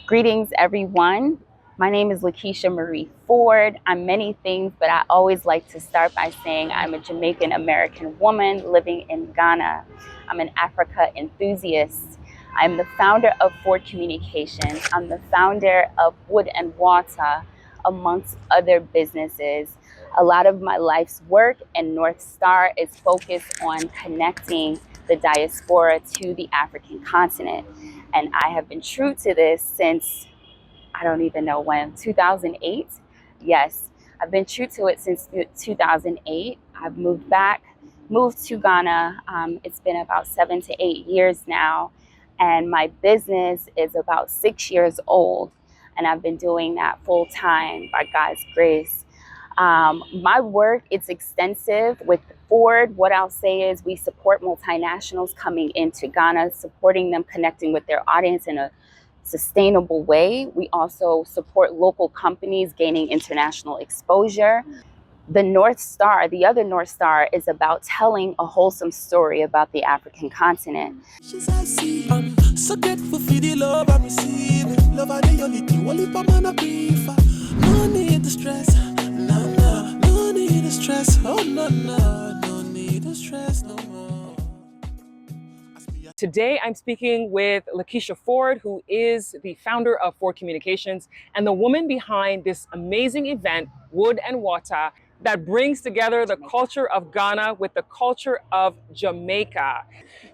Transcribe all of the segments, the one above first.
Greetings, everyone. My name is LaKeisha Marie Ford. I'm many things, but I always like to start by saying I'm a Jamaican American woman living in Ghana. I'm an Africa enthusiast. I'm the founder of Ford Communications. I'm the founder of WoodxWatta, amongst other businesses. A lot of my life's work and North Star is focused on connecting the diaspora to the African continent. And I have been true to this since, I don't even know when, 2008. Yes, I've been true to it since 2008. I've moved to Ghana. It's been about 7 to 8 years now. And my business is about 6 years old. And I've been doing that full time by God's grace. My work, it's extensive with Ford. What I'll say is we support multinationals coming into Ghana, supporting them connecting with their audience in a sustainable way. We also support local companies gaining international exposure. The North Star, the other North Star, is about telling a wholesome story about the African continent. So grateful for the love I'm receiving. Love are the only thing, only for man of grief. No need the stress, no need the stress. Oh no need the stress no more. Today, I'm speaking with Lakeshia Ford, who is the founder of Ford Communications and the woman behind this amazing event, WoodxWatta, that brings together the culture of Ghana with the culture of Jamaica.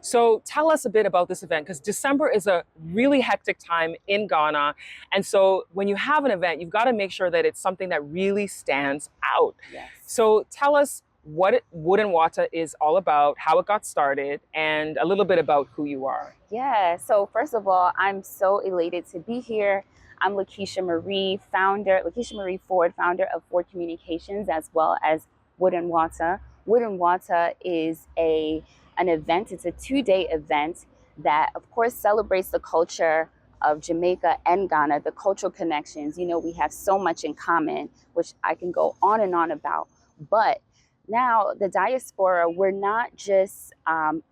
So tell us a bit about this event, because December is a really hectic time in Ghana. And so when you have an event, you've got to make sure that it's something that really stands out. Yes. So tell us what WoodxWatta is all about, how it got started, and a little bit about who you are. Yeah, so first of all, I'm so elated to be here. I'm LaKeisha Marie Ford, founder of Ford Communications, as well as WoodxWatta. WoodxWatta is an event, it's a 2-day event that, of course, celebrates the culture of Jamaica and Ghana, the cultural connections. You know, we have so much in common, which I can go on and on about. But now, the diaspora, we're not just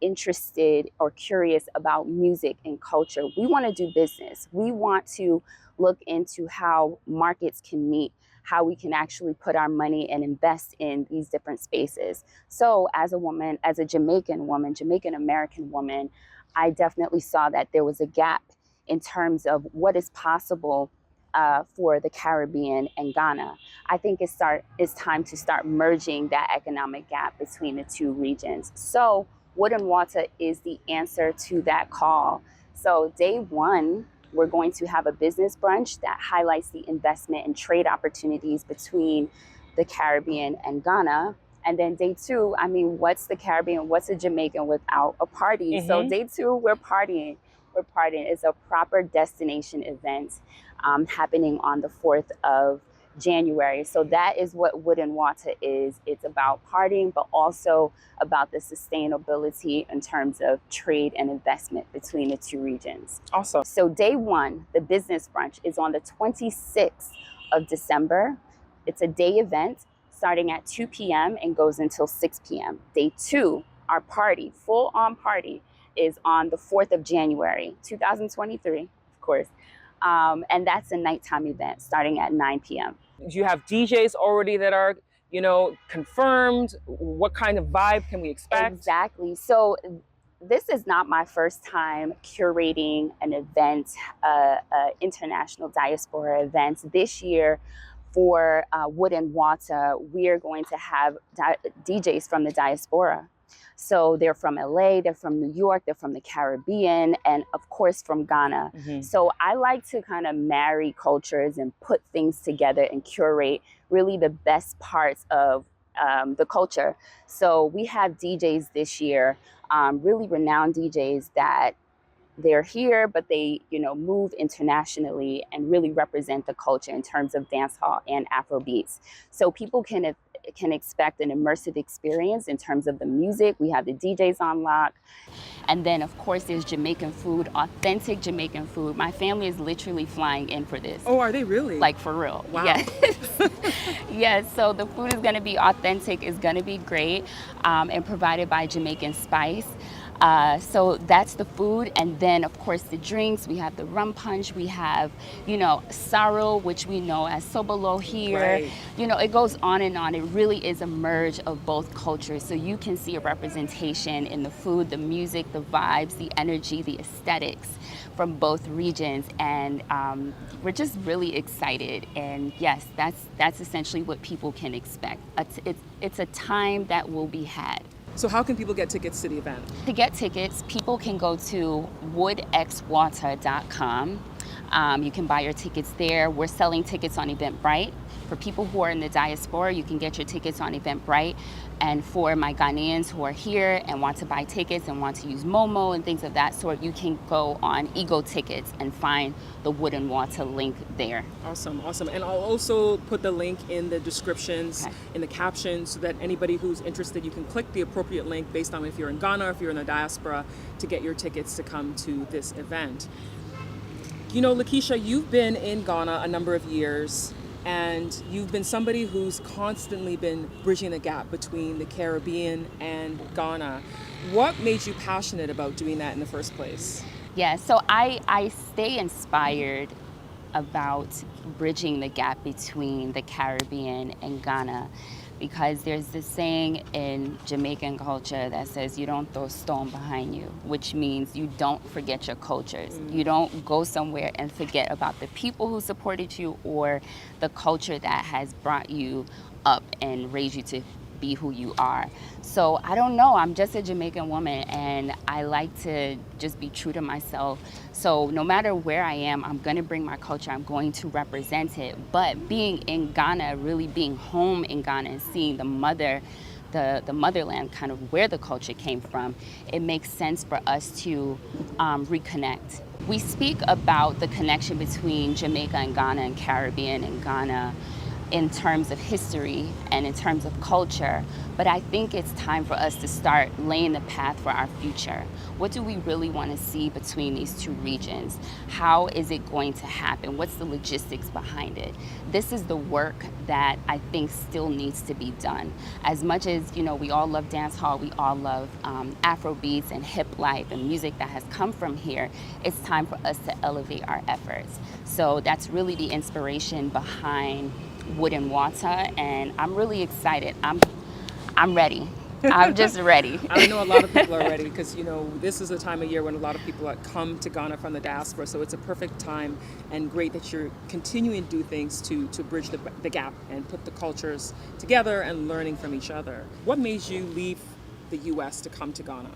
interested or curious about music and culture. We want to do business. We want to look into how markets can meet, how we can actually put our money and invest in these different spaces. So as a woman, as a Jamaican woman, Jamaican American woman, I definitely saw that there was a gap in terms of what is possible for the Caribbean and Ghana. I think it's time to start merging that economic gap between the two regions. So WoodxWatta is the answer to that call. So day one, we're going to have a business brunch that highlights the investment and trade opportunities between the Caribbean and Ghana. And then day two, I mean, what's the Caribbean, what's a Jamaican without a party? Mm-hmm. So day two, we're partying. It's a proper destination event happening on the 4th of January. So that is what WoodxWatta is. It's about partying, but also about the sustainability in terms of trade and investment between the two regions. Awesome. So day one, the business brunch, is on the 26th of December. It's a day event starting at 2 p.m. and goes until 6 p.m. Day two, our party, full on party, is on the 4th of January, 2023, of course. And that's a nighttime event starting at 9 p.m. Do you have DJs already that are, confirmed? What kind of vibe can we expect? Exactly. So this is not my first time curating an event, international diaspora event. This year for WoodxWatta, we are going to have DJs from the diaspora. So they're from LA, they're from New York, they're from the Caribbean, and of course from Ghana. Mm-hmm. So I like to kind of marry cultures and put things together and curate really the best parts of the culture. So we have DJs this year, really renowned DJs that they're here, but they, move internationally and really represent the culture in terms of dancehall and Afrobeats. So people can expect an immersive experience in terms of the music. We have the DJs on lock. And then, of course, there's Jamaican food, authentic Jamaican food. My family is literally flying in for this. Oh, are they really? Like, for real. Wow. Yes. Yes, so the food is going to be authentic, is going to be great, and provided by Jamaican Spice. So that's the food, and then of course the drinks. We have the rum punch. We have, sorrel, which we know as sobolo here. Right. It goes on and on. It really is a merge of both cultures. So you can see a representation in the food, the music, the vibes, the energy, the aesthetics from both regions, and we're just really excited. And yes, that's essentially what people can expect. It's a time that will be had. So how can people get tickets to the event? To get tickets, people can go to WoodxWatta.com. You can buy your tickets there. We're selling tickets on Eventbrite. For people who are in the diaspora, you can get your tickets on Eventbrite. And for my Ghanaians who are here and want to buy tickets and want to use Momo and things of that sort, you can go on Ego Tickets and find the WoodxWatta link there. Awesome, awesome. And I'll also put the link in the descriptions, in the captions, so that anybody who's interested, you can click the appropriate link based on if you're in Ghana or if you're in the diaspora to get your tickets to come to this event. LaKeisha, you've been in Ghana a number of years, and you've been somebody who's constantly been bridging the gap between the Caribbean and Ghana. What made you passionate about doing that in the first place? Yeah, so I stay inspired about bridging the gap between the Caribbean and Ghana, because there's this saying in Jamaican culture that says you don't throw a stone behind you, which means you don't forget your cultures. You don't go somewhere and forget about the people who supported you or the culture that has brought you up and raised you to be who you are. So I don't know, I'm just a Jamaican woman and I like to just be true to myself. So no matter where I am, I'm gonna bring my culture, I'm going to represent it. But being in Ghana, really being home in Ghana and seeing the motherland, kind of where the culture came from, it makes sense for us to reconnect. We speak about the connection between Jamaica and Ghana and Caribbean and Ghana in terms of history and in terms of culture, but I think it's time for us to start laying the path for our future. What do we really want to see between these two regions? How is it going to happen? What's the logistics behind it? This is the work that I think still needs to be done. As much as, we all love dance hall, we all love Afro beats and hip life and music that has come from here, it's time for us to elevate our efforts. So that's really the inspiration behind WoodxWatta, and I'm really excited. I'm ready. I'm just ready. I know a lot of people are ready because, this is a time of year when a lot of people come to Ghana from the diaspora, so it's a perfect time and great that you're continuing to do things to bridge the gap and put the cultures together and learning from each other. What made you leave the U.S. to come to Ghana?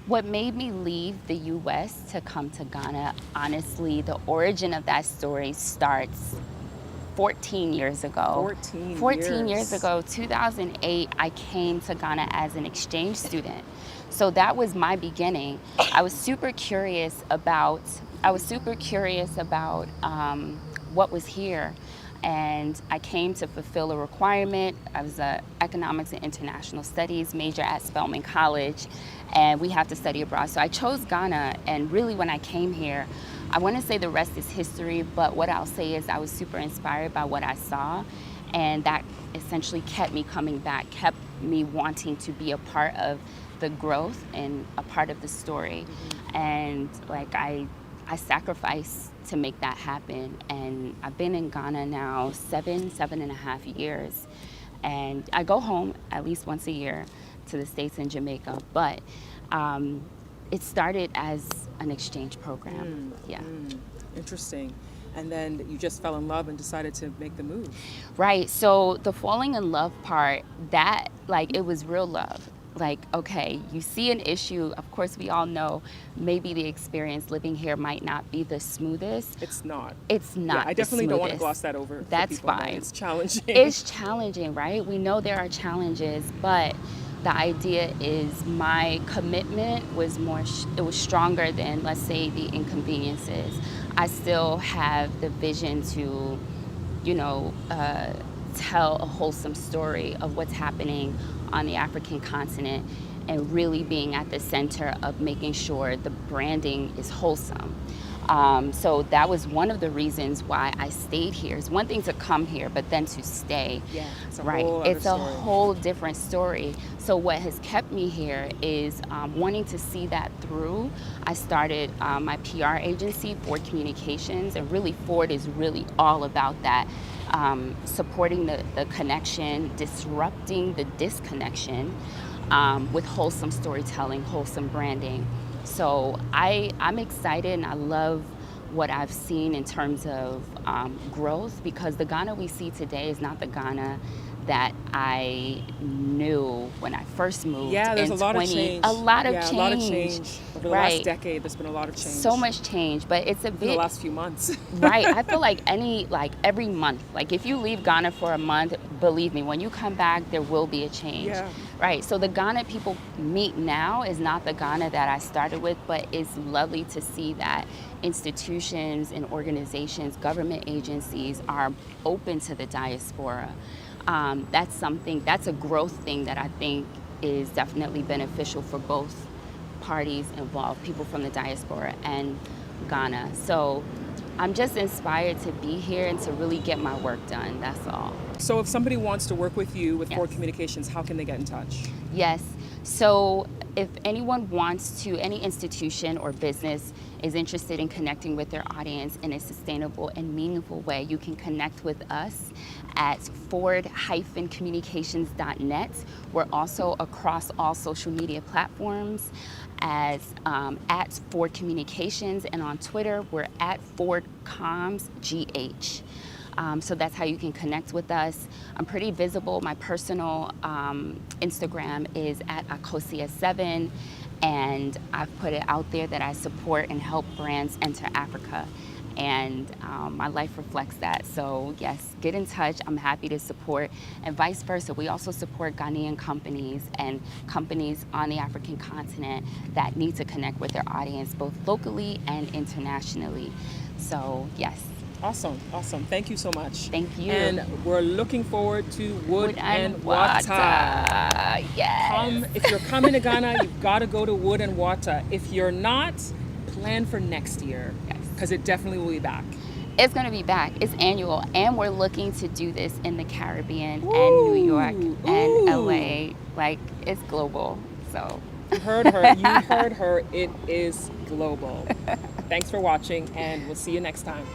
What made me leave the U.S. to come to Ghana, honestly, the origin of that story starts 14 years ago. 14 years ago, 2008, I came to Ghana as an exchange student. So that was my beginning. I was super curious about what was here. And I came to fulfill a requirement. I was an economics and international studies major at Spelman College, and we have to study abroad. So I chose Ghana, and really when I came here, I want to say the rest is history, but what I'll say is I was super inspired by what I saw, and that essentially kept me coming back, kept me wanting to be a part of the growth and a part of the story. And I sacrificed to make that happen, and I've been in Ghana now 7.5 years, and I go home at least once a year to the States and Jamaica, but it started as an exchange program. Interesting. And then you just fell in love and decided to make the move. Right, so the falling in love part, that it was real love. Okay, you see an issue, of course we all know maybe the experience living here might not be the smoothest. It's not. It's not. Yeah, I definitely don't want to gloss that over. That's fine. It's challenging. It's challenging, right? We know there are challenges, but the idea is my commitment was it was stronger than, let's say, the inconveniences. I still have the vision to, tell a wholesome story of what's happening on the African continent and really being at the center of making sure the branding is wholesome. So that was one of the reasons why I stayed here. It's one thing to come here, but then to stay. Yeah, it's a right. whole other It's a story. whole different story. So what has kept me here is wanting to see that through. I started my PR agency, Ford Communications, and really Ford is really all about that. Supporting the connection, disrupting the disconnection with wholesome storytelling, wholesome branding. So I'm excited and I love what I've seen in terms of growth, because the Ghana we see today is not the Ghana that I knew when I first moved. Yeah, there's in a lot of change. A lot of yeah, change. a lot of change. Over the right. last decade, there's been a lot of change. So much change, but it's a bit. In the last few months. right. I feel like every month, like if you leave Ghana for a month, believe me, when you come back, there will be a change. Yeah. Right. So the Ghana people meet now is not the Ghana that I started with, but it's lovely to see that institutions and organizations, government agencies are open to the diaspora. That's a growth thing that I think is definitely beneficial for both parties involved, people from the diaspora and Ghana. So I'm just inspired to be here and to really get my work done. That's all. So if somebody wants to work with you with Yes. Ford Communications, how can they get in touch? Yes. So if anyone wants to, any institution or business is interested in connecting with their audience in a sustainable and meaningful way, you can connect with us at ford-communications.net. We're also across all social media platforms as at Ford Communications, and on Twitter, we're at FordCommsGH. So that's how you can connect with us. I'm pretty visible. My personal Instagram is at Akosia7, and I've put it out there that I support and help brands enter Africa. And my life reflects that. So yes, get in touch. I'm happy to support, and vice versa. We also support Ghanaian companies and companies on the African continent that need to connect with their audience, both locally and internationally. So yes. Awesome, awesome. Thank you so much. Thank you. And we're looking forward to Wood and Watta. Watta. Yes. If you're coming to Ghana, you've got to go to Wood and Watta. If you're not, plan for next year. Yes. Because it definitely will be back. It's going to be back. It's annual. And we're looking to do this in the Caribbean and New York and LA. Like, it's global. So. You heard her. You heard her. It is global. Thanks for watching, and we'll see you next time.